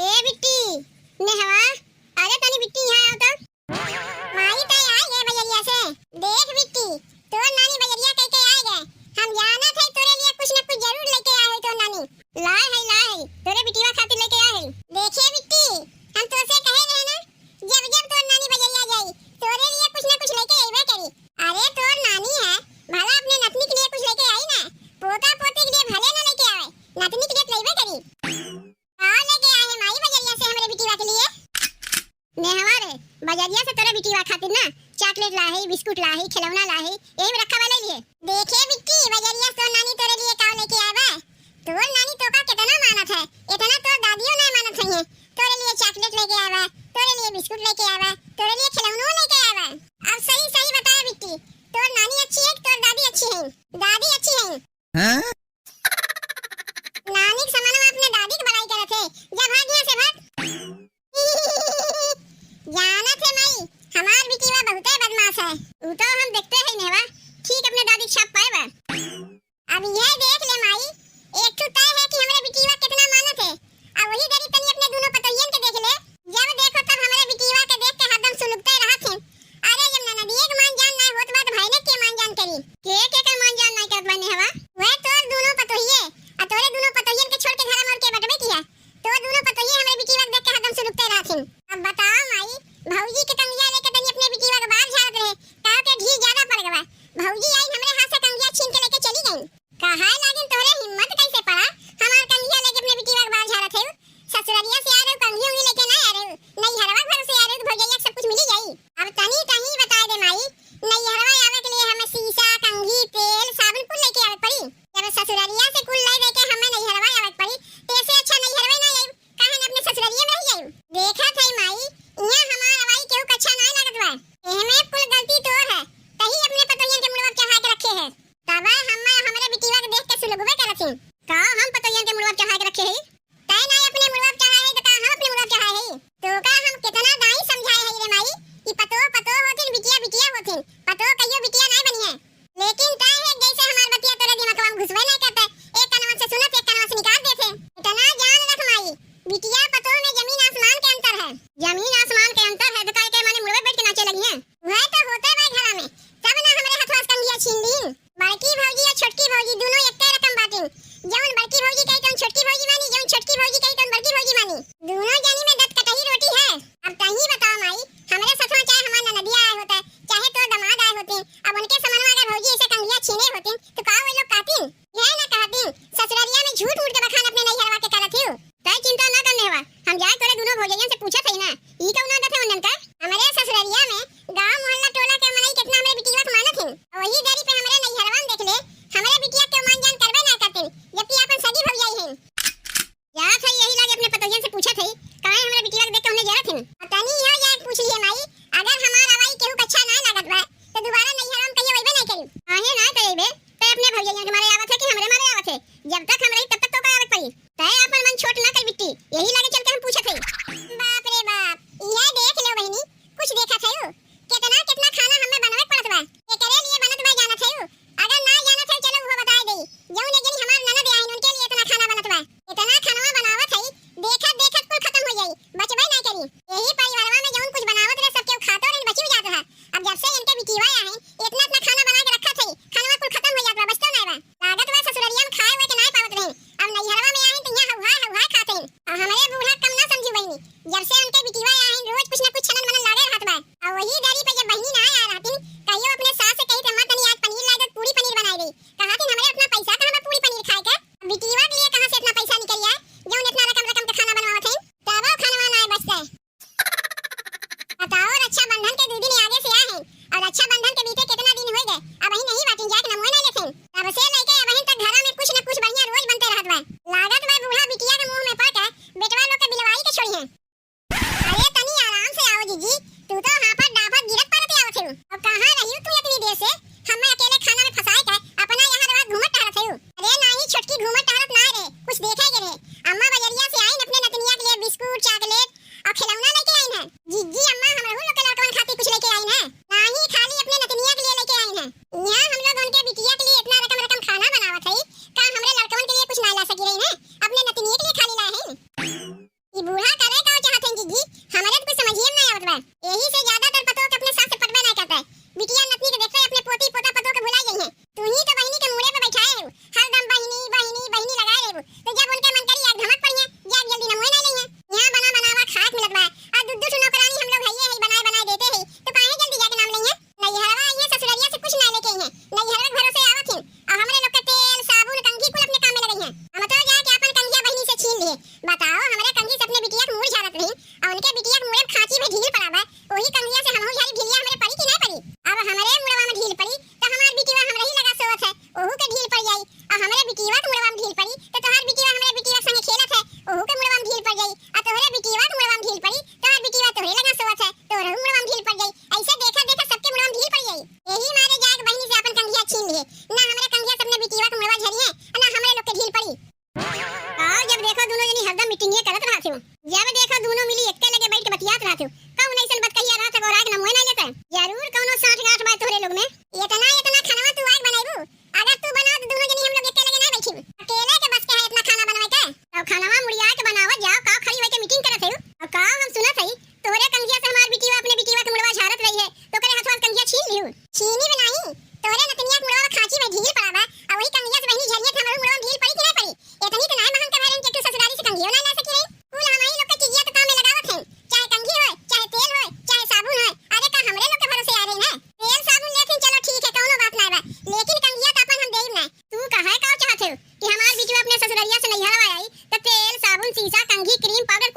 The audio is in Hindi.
ए बिट्टी नेहवा अरे तनी बिट्टी यहाँ आओ तो माई ताई आ गए बजरिया से। देख बिट्टी तो नानी बजरिया कह के आ गए। हम जाना थे तोरे लिए कुछ न कुछ जरूर लेके आए हो तो नानी लाए तोरे बिटिया खातिर लेके आए। देखिए बिट्टी हम तो से कहे रहे ना जब जब तो नानी बजरिया जाई तोरे लिए कुछ न कुछ लेके आईबे करी। अरे तोर नानी है भला अपने नतनी के लिए कुछ लेके आई ना, पोता पोती के लिए भले ना लेके आवे नतनी के लिए लेबे करी। हां लेके आए माई बजरिया से हमरे बिटिया के लिए। ने हमारे बजरिया से तोरे बिटिया खातिर ना चॉकलेट लाही बिस्कुट लाही खिलौना लाही यही में रखा वाले लिए। देखे बिट्टी बजरिया से नानी तोरे लिए का लेके आवे। तोर नानी तो का कितना मानत है इतना तो दादियों नहीं मानत है। तोरे लिए चॉकलेट लेके आवे, तोरे लिए बिस्कुट लेके आवे, तोरे लिए खिलौना लेके आवे। अब सही सही बता बिट्टी तोर नानी अच्छी है कि तोर दादी अच्छी है? दादी अच्छी है। हां नानी के समाने में अपने दादी की बड़ाई करत है। जा भाग यहाँ से भाग। जाना थे माई हमार बिटिया बहुते बदमाश है। उ तो हम देखते हैं नेवा ठीक अपने दादी छाप पाए बा। अब ये देख ले माई एक तो तय है कि हमारे बिटिया कितना मानत है। अब वही दरी तनी अपने दोनों पतोहियन के देख ले। जब देखो तब हमारे बिटिया के देख के हरदम सुलगते रहत है। अरे जब ननदी एक मान जान ना होत बात भाई ने के मान जान करी के का मान जान नहीं करत बने हवा। वह तोर दोनों पतोहिए आ तोरे दोनों पतोहियन के छोड़ के घर मोर के बटबे किया। तो दोनों पतोहिए हमारे बिटिया के देख के हरदम सुलगते रहत है। अब बताओ माई भौजी के कंगिया लेके तनी अपने बिटिया के बाहर झाड़त रहे काहे के ढील ज्यादा पड़ गवा। भौजी आई हमरे हाथ से कंगिया छीन के लेके चली गई। कहां लागिन तोरे हिम्मत कैसे पड़ा हमार कंगिया लेके अपने बिटिया के बाहर झाड़त है। ससुरालिया से आ रहे कंगिया ही लेके ना आ रहे नहीं हरवा घर से आ रहे भौजैया सब कुछ मिल जाई। अब तनी तनी बता दे माई नहीं हरवा आवे के लिए हमें शीशा कंघी तेल साबुन कुल लेके आवे पड़ी। जब ससुरालिया से कुल ले लेके हमें नहीं हरवा आवे पड़ी तेसे अच्छा नहीं हरवे ना आई काहे न अपने ससुरालिया में ही आई। देखा थे माई इया हमार हवाई केहू कच्छा ना लागत बा। एमे कुल गलती तोर है तही अपने पतोहियन के मुड़वा चढ़ा के रखे है। तब हम हमरे बिटिया के देख के सुलगबे करत हई का हम पतोहियन के मुड़वा चढ़ा के रखे है। तय ना अपने मुड़वा चढ़ा है तो का हम अपने मुड़वा चढ़ा है। तो का हम कितना दाई समझाए है रे माई कि पतो पतो होतिन बिटिया बिटिया होतिन पतो कहियो बिटिया नहीं बनी है। लेकिन तय है जैसे हमार बतिया तोरे दिमाग में घुसवे नहीं करते एक कानवा से सुनत एक कानवा से निकाल देते। इतना जान रख माई बिटिया पतो में जमीन आसमान के अंतर है। जमीन आसमान के अंतर है तो काय के माने मुड़वे बैठ के नाचे लगी है। वह तो होता है घर में तब ना हमरे हाथवा से कंगिया छीन ली। बड़की भौजी और छोटकी भौजी दोनों एक रकम बाटिन। जवन बड़की भौजी कही तो छोटकी भौजी मानी जवन छोटकी भौजी कही तो बड़की भौजी मानी। दोनों जानी में दत कटही रोटी है। अब तही बताओ माई हमरे ससुर चाहे हमार ननदिया आए होते चाहे तो दामाद आए होते अब उनके समनवा अगर भौजी ऐसे कंगिया छीने होते तो का वो लोग कहतीन यह ना कहतीन ससुरालिया में झूठ मूठ के बखान अपने नहीं हरवा के करत हियो। तय चिंता ना करने हवा हम जाए तोरे दोनों भौजैयन से पूछत हई ना ई कौन आदत है उनन का। हमरे ससुरालिया में गांव मोहल्ला टोला के मनई कितना हमरे बिटिया के मानत हई और वही दरी पे हमरे नहीं हरवा देख ले हमरे बिटिया के मान जान करबे ना करतीन जबकि अपन सगी भौजाई हई। या था यही लागे अपने पतोहियन से पूछत हई काहे हमरे बिटिया के देख के उन्हें जरत हई। तनी यह जाए पूछ लिए माई अगर हमार हवाई केहू कच्छा ना लागत बा तो दोबारा नहीं हरम कहियो वइबे नहीं करी। काहे ना कइबे ते अपने भौजैयन के मारे आवत है कि हमरे मारे आवत है। जब तक हम रही तब तक तो का आवत पड़ी तय अपन मन छोट ना कर बिट्टी यही लागे चलते हम पूछत हई। बाप रे बाप ये लिए। बताओ हमारे कंगी से अपने बिटिया के मुड़ झाड़त रही और उनके बिटिया के मुड़े में खांची में ढील पड़ा बा। वही कंगिया से हमहु झाड़ी ढीलिया हमारे पड़ी कि नहीं पड़ी। अब हमारे मुड़वा में ढील पड़ी तो हमार बिटिया हमरा ही लगा सोवत है, ओहू के ढील पड़ जाई। और हमारे बिटिया के मुड़वा में ढील पड़ी तो तोहार बिटिया हमारे बिटिया संगे खेलत है, ओहू के मुड़वा में ढील पड़ जाई। और तोहरे बिटिया के मुड़वा में ढील पड़ी तोहार बिटिया तोहरे लगा सोवत है, तोहरे मुड़वा में ढील पड़ जाई। ऐसे देखा देखा सबके मुड़वा में ढील पड़ जाई। यही मारे जाके बहिनी से अपन कंगिया छीन लिए। ना हमारे कंगिया से अपने बिटिया के मुड़वा झरिए और ना हमरे लोग के ढील पड़ी। और जब देखो दोनों जनी हरदम मीटिंग करत रहत हो, जब देखो दोनों मिली एकते लगे बैठ के बतियात रहत हो। कौन ऐसन बात कहिया रहत और आग ना मोय ना लेते। जरूर कोनो साठ गांठ बात तोरे लोग में। इतना खाना तू आग बनाइबू। अगर तू बना तो दोनों जनी हम लोग एकते लगे ना बैठी। अकेले के बस के है इतना खाना बनवाए के। अब खानावा मुड़िया के बनावत जाओ, का खड़ी होके मीटिंग करत हो। और का हम सुनत हई तोरे कंगिया से हमार बिटिया अपने बिटिया के मुड़वा झाड़त रही है, तो करे हथवा कंगिया छीन लियो। छीनी बनाई तोरे नतनिया के मुड़वा में खांची में ढील पड़ा बा और वही कंगिया से बहिनी झरिए थे हमरे मुड़वा में ढील पड़ी कि नहीं पड़ी। इतनी तो नाय महंग के भरन के तू ससुराली से कंगियो ना ला सकी रही। कुल हमारी लोग के चीजिया तो काम में लगावत है, चाहे कंघी होए, चाहे तेल होए, चाहे साबुन होए। अरे का हमरे लोग के भरोसे आ रही ना। तेल साबुन लेकिन चलो ठीक है कोनो बात ना बा, लेकिन कंगिया तो अपन हम देब ना। तू काहे का चाहत हो कि हमार बिटिया अपने ससुरालिया से नहीं हरवा आई तो तेल साबुन सीसा कंघी क्रीम पाउडर